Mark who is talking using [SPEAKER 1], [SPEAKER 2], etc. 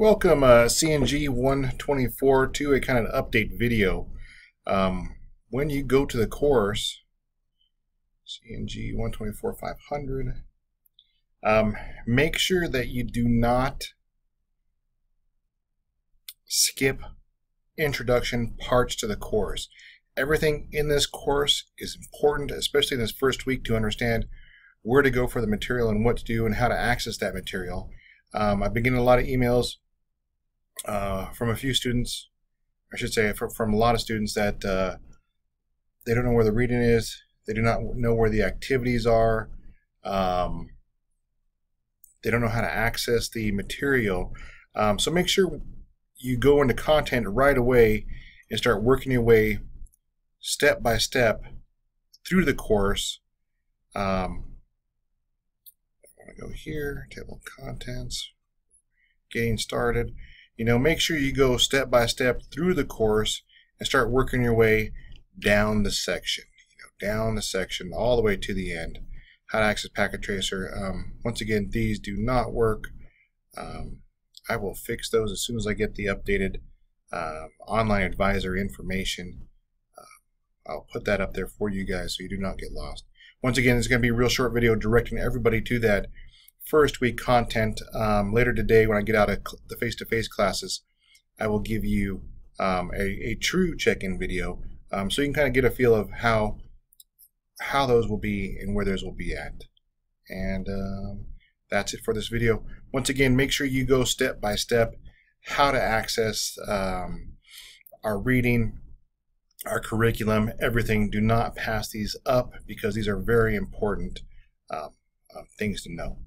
[SPEAKER 1] Welcome CNG 124 to a kind of update video. When you go to the course, CNG 124 500, make sure that you do not skip introduction parts to the course. Everything in this course is important, especially in this first week, to understand where to go for the material and what to do and how to access that material. I've been getting a lot of emails from a few students, I should say from a lot of students, that they don't know where the reading is, they do not know where the activities are, they don't know how to access the material. So make sure you go into content right away and start working your way step by step through the course. I'm going to go here, table of contents, getting started. Make sure you go step by step through the course and start working your way down the section. Down the section all the way to the end. How to access Packet Tracer. Once again, these do not work. I will fix those as soon as I get the updated online advisor information. I'll put that up there for you guys so you do not get lost. Once again, it's going to be a real short video directing everybody to that first week content. Later today, when I get out of the face-to-face classes, I will give you a true check-in video, so you can kind of get a feel of how those will be and where those will be at. And that's it for this video. Once again, make sure you go step by step how to access our reading, our curriculum, everything. Do not pass these up because these are very important things to know.